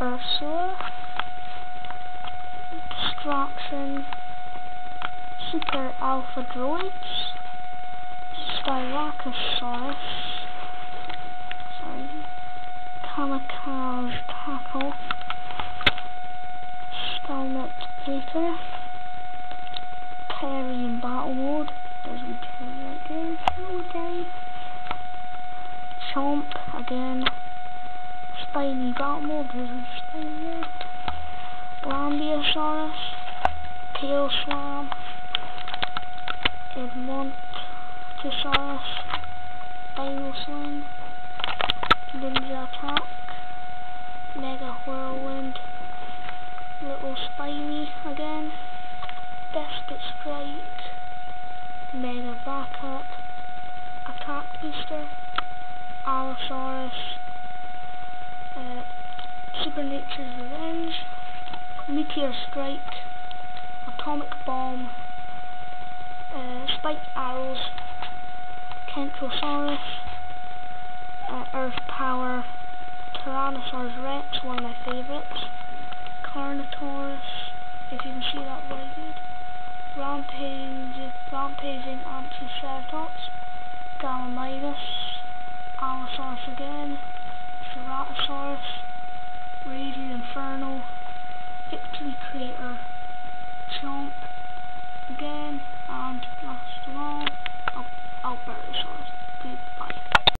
Ursula, Distraction, Super Alpha Droids, Styracosaurus, Kamikaze Tackle, Stalmet Gator, Terry in battle mode, there's we Terry right there, hello Terry, Chomp again, Spiny battle mode, there's we Spiny there, Lambeosaurus, Tail Slam, Edmontosaurus, Dino Sling, Ninja Attack, Mega Whirlwind, Little Spiny again, Despot Strike, Mega Backup, Attack Booster, Allosaurus, Supernature's Revenge, Meteor Strike, Atomic Bomb, Spiked Arrows, Kentrosaurus, Earth Power, Tyrannosaurus Rex, one of my favourites, Carnotaurus, if you can see that very good, Rampaging Anticeratops, Gallimimus, Allosaurus again, Ceratosaurus, Raging Inferno, Victory Crater, Chomp again, and last of all, Albertosaurus. Goodbye.